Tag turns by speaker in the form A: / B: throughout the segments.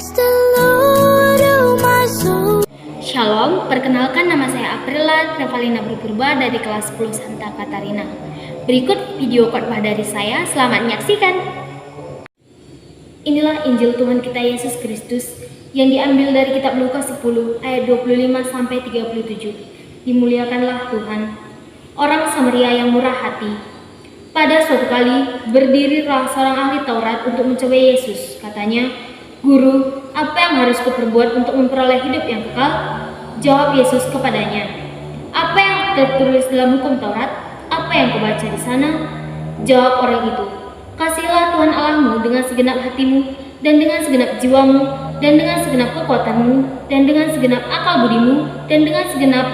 A: Bless the Lord, oh my soul.
B: Shalom, perkenalkan nama saya Aprila Trevalina Purba dari kelas 10 Santa Katarina. Berikut video khotbah dari saya, selamat menyaksikan. Inilah Injil Tuhan kita Yesus Kristus yang diambil dari kitab Lukas 10 ayat 25 sampai 37. Dimuliakanlah Tuhan. Orang Samaria yang murah hati. Pada suatu kali berdirilah seorang ahli Taurat untuk mencoba Yesus. Katanya, "Guru, apa yang harus kuperbuat untuk memperoleh hidup yang kekal?" Jawab Yesus kepadanya, "Apa yang tertulis dalam hukum Taurat? Apa yang kubaca di sana?" Jawab orang itu, "Kasihilah Tuhan Allahmu dengan segenap hatimu, dan dengan segenap jiwamu, dan dengan segenap kekuatanmu, dan dengan segenap akal budimu, dan dengan segenap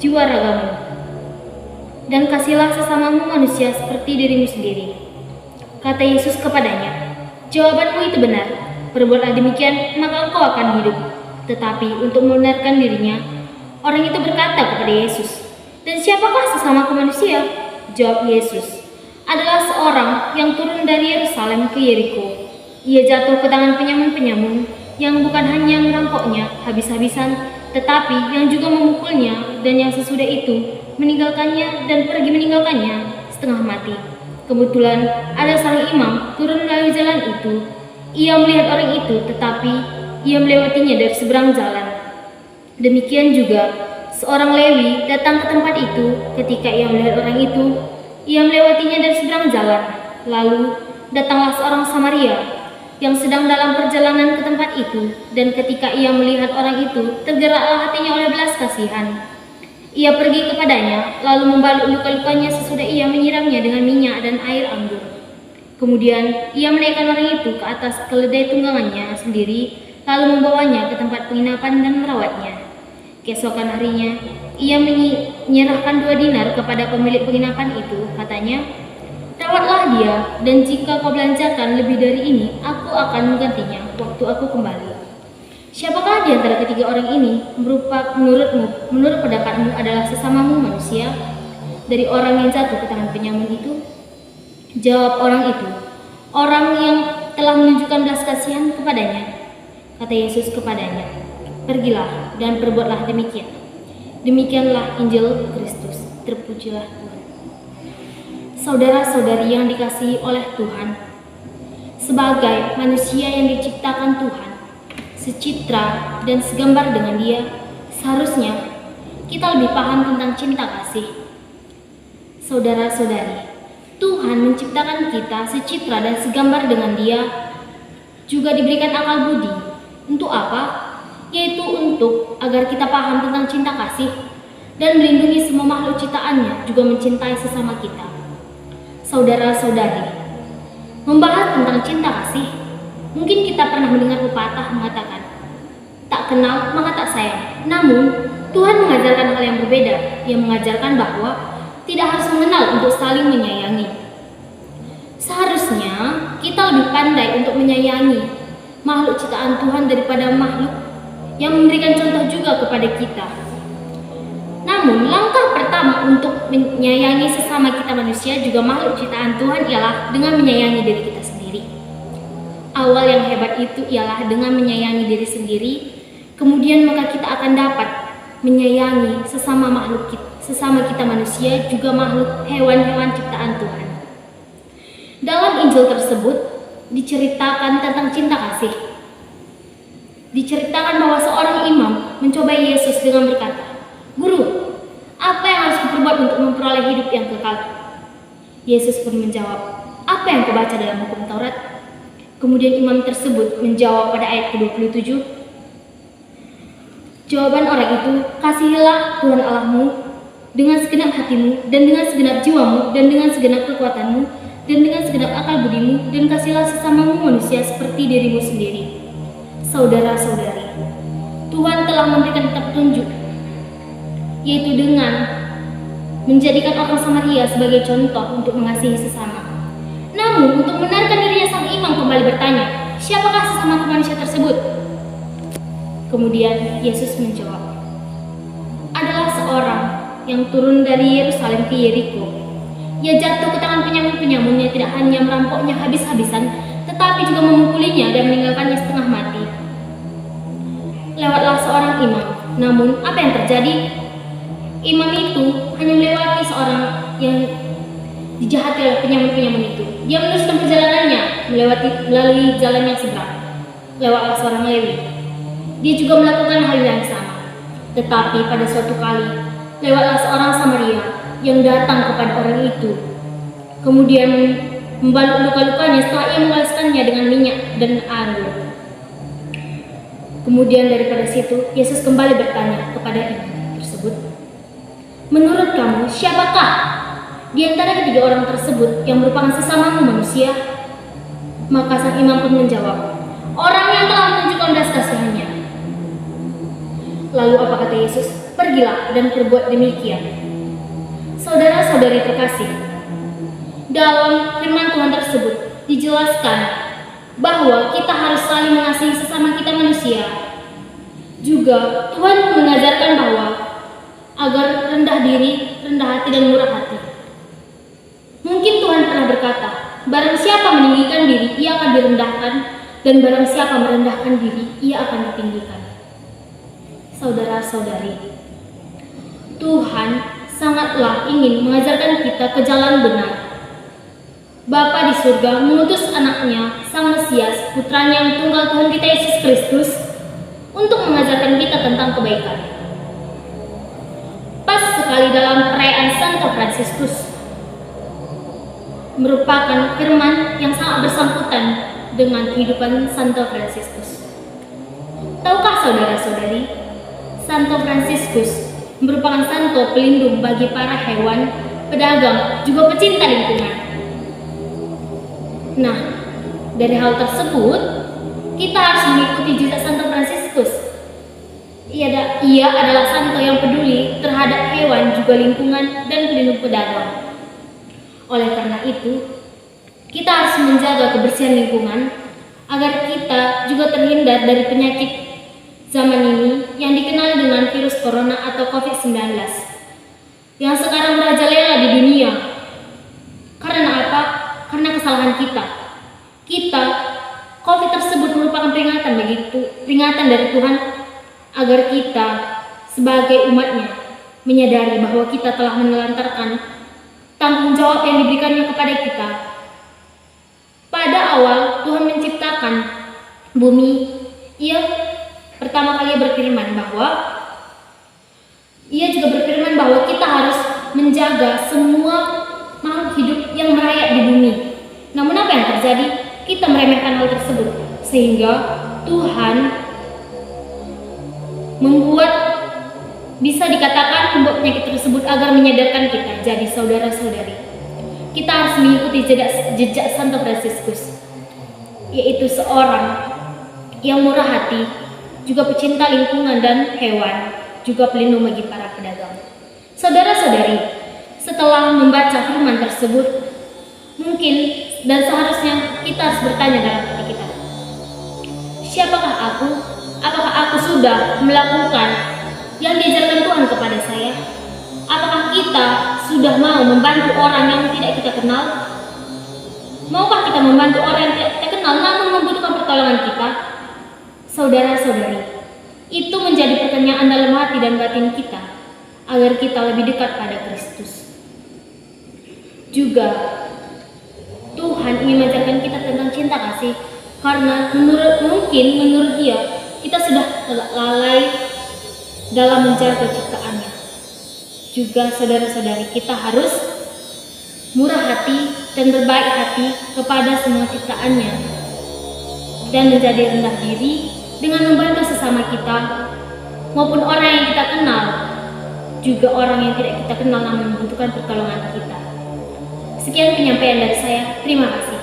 B: jiwa ragamu. Dan kasihilah sesamamu manusia seperti dirimu sendiri." Kata Yesus kepadanya, "Jawabanmu itu benar. Perbuatlah demikian, maka engkau akan hidup." Tetapi untuk membenarkan dirinya, orang itu berkata kepada Yesus, "Dan siapakah sesamaku manusia?" Jawab Yesus, "Adalah seorang yang turun dari Yerusalem ke Yeriko. Ia jatuh ke tangan penyamun-penyamun yang bukan hanya merampoknya habis-habisan, tetapi yang juga memukulnya, dan yang sesudah itu meninggalkannya dan pergi meninggalkannya setengah mati. Kebetulan ada seorang imam turun melalui jalan itu. Ia melihat orang itu, tetapi ia melewatinya dari seberang jalan. Demikian juga seorang Lewi datang ke tempat itu. Ketika ia melihat orang itu, ia melewatinya dari seberang jalan. Lalu datanglah seorang Samaria yang sedang dalam perjalanan ke tempat itu, dan ketika ia melihat orang itu, tergeraklah hatinya oleh belas kasihan. Ia pergi kepadanya, lalu membalut luka-lukanya sesudah ia menyiramnya dengan minyak dan air anggur. Kemudian ia menaikkan orang itu ke atas keledai tunggangannya sendiri, lalu membawanya ke tempat penginapan dan merawatnya. Keesokan harinya, ia menyerahkan 2 dinar kepada pemilik penginapan itu. Katanya, "Rawatlah dia, dan jika kau belanjakan lebih dari ini, aku akan menggantinya waktu aku kembali." Siapakah di antara ketiga orang ini menurut pendapatmu adalah sesamamu manusia dari orang yang jatuh ke tangan penyamun itu? Jawab orang itu, "Orang yang telah menunjukkan belas kasihan kepadanya." Kata Yesus kepadanya, "Pergilah dan perbuatlah demikian." Demikianlah Injil Kristus. Terpujilah Tuhan. Saudara-saudari yang dikasihi oleh Tuhan, sebagai manusia yang diciptakan Tuhan, secitra dan segambar dengan Dia, seharusnya kita lebih paham tentang cinta kasih. Saudara-saudari, Tuhan menciptakan kita secitra dan segambar dengan Dia, juga diberikan akal budi. Untuk apa? Yaitu untuk agar kita paham tentang cinta kasih dan melindungi semua makhluk ciptaannya, juga mencintai sesama kita. Saudara-saudari, membahas tentang cinta kasih, mungkin kita pernah mendengar pepatah mengatakan, "Tak kenal maka tak sayang." Namun, Tuhan mengajarkan hal yang berbeda. Ia mengajarkan bahwa tidak harus mengenal untuk saling menyayangi. Seharusnya kita lebih pandai untuk menyayangi makhluk ciptaan Tuhan daripada makhluk yang memberikan contoh juga kepada kita. Namun, langkah pertama untuk menyayangi sesama kita manusia, juga makhluk ciptaan Tuhan, ialah dengan menyayangi diri kita sendiri. Awal yang hebat itu ialah dengan menyayangi diri sendiri, kemudian maka kita akan dapat menyayangi sesama kita manusia, juga makhluk hewan-hewan ciptaan Tuhan. Dalam Injil tersebut diceritakan tentang cinta kasih. Diceritakan bahwa seorang imam mencobai Yesus dengan berkata, "Guru, apa yang harus kuperbuat untuk memperoleh hidup yang kekal?" Yesus pun menjawab, "Apa yang kubaca dalam hukum Taurat?" Kemudian imam tersebut menjawab pada ayat ke-27, jawaban orang itu, "Kasihilah Tuhan Allahmu dengan segenap hatimu, dan dengan segenap jiwamu, dan dengan segenap kekuatanmu, dan dengan segenap akal budimu, dan kasihilah sesamamu manusia seperti dirimu sendiri." Saudara-saudari, Tuhan telah memberikan kita petunjuk, yaitu dengan menjadikan orang Samaria sebagai contoh untuk mengasihi sesama. Namun, untuk membenarkan dirinya, sang imam kembali bertanya, "Siapakah sesama manusia tersebut?" Kemudian Yesus menjawab, "Adalah seorang yang turun dari Yerusalem ke Yeriko. Ia jatuh ke tangan penyamun-penyamun yang tidak hanya merampoknya habis-habisan, tetapi juga memukulinya dan meninggalkannya setengah mati. imam. Namun, apa yang terjadi? Imam itu hanya melewati seorang yang dijahati oleh penyamun-penyamun itu. Dia meneruskan perjalanannya melalui jalan yang seberang. Lewatlah seorang Lewi. Dia juga melakukan hal yang sama. Tetapi pada suatu kali, lewatlah seorang Samaria yang datang kepada orang itu. Kemudian membalut luka-lukanya setelah ia mengoleskannya dengan minyak dan anggur. Kemudian daripada situ, Yesus kembali bertanya kepada imam tersebut, "Menurut kamu, siapakah di antara ketiga orang tersebut yang merupakan sesamamu manusia?" Maka sang imam pun menjawab, "Orang yang telah menunjukkan belas kasihannya." Lalu apa kata Yesus? "Pergilah dan perbuat demikian." Saudara-saudari terkasih, dalam firman Tuhan tersebut dijelaskan bahwa kita harus saling mengasihi sesama kita manusia. Juga Tuhan mengajarkan bahwa agar rendah diri, rendah hati dan murah hati. Mungkin Tuhan pernah berkata, barang siapa meninggikan diri, ia akan direndahkan, dan barang siapa merendahkan diri, ia akan ditinggikan. Saudara-saudari, Tuhan sangatlah ingin mengajarkan kita ke jalan benar. Bapa di surga mengutus anaknya, Sang Mesias, putranya yang tunggal Tuhan kita Yesus Kristus, untuk mengajarkan kita tentang kebaikan. Pas sekali dalam perayaan Santo Fransiskus, merupakan firman yang sangat bersangkutan dengan kehidupan Santo Fransiskus. Tahukah saudara-saudari, Santo Fransiskus merupakan santo pelindung bagi para hewan, pedagang, juga pecinta lingkungan. Nah, dari hal tersebut, kita harus mengikuti jejak Santo Fransiskus. Ia adalah santo yang peduli terhadap hewan, juga lingkungan, dan pelindung pedagang. Oleh karena itu, kita harus menjaga kebersihan lingkungan agar kita juga terhindar dari penyakit zaman ini yang dikenal dengan virus corona atau COVID-19 yang sekarang merajalela di dunia. Karena apa? Karena kesalahan kita. COVID tersebut merupakan peringatan dari Tuhan agar kita sebagai umatnya menyadari bahwa kita telah menelantarkan tanggung jawab yang diberikannya kepada kita. Pada awal Tuhan menciptakan bumi, Ia pertama kali berfirman bahwa kita harus menjaga semua makhluk hidup yang merayap di bumi. Namun apa yang terjadi? Kita meremehkan hal tersebut, sehingga Tuhan bisa dikatakan membuat penyakit tersebut agar menyadarkan kita. Jadi saudara-saudari, kita harus mengikuti jejak Santo Fransiskus, yaitu seorang yang murah hati, juga pecinta lingkungan dan hewan, juga pelindung bagi para pedagang. Saudara-saudari, setelah membaca firman tersebut, mungkin dan seharusnya kita harus bertanya dalam hati kita, siapakah aku? Apakah aku sudah melakukan yang diajarkan Tuhan kepada saya? Apakah kita sudah mau membantu orang yang tidak kita kenal? Maukah kita membantu orang yang tidak kita kenal namun membutuhkan pertolongan kita? Saudara-saudari, itu menjadi pertanyaan dalam hati dan batin kita agar kita lebih dekat pada Kristus. Juga Tuhan ingin mengajarkan kita tentang cinta kasih, karena menurut Dia kita sudah lalai dalam menjaga ciptaannya. Juga saudara-saudari, kita harus murah hati dan berbaik hati kepada semua ciptaannya, dan menjadi rendah diri dengan membantu sesama kita maupun orang yang kita kenal, juga orang yang tidak kita kenal namun membutuhkan pertolongan kita. Sekian penyampaian dari saya. Terima kasih.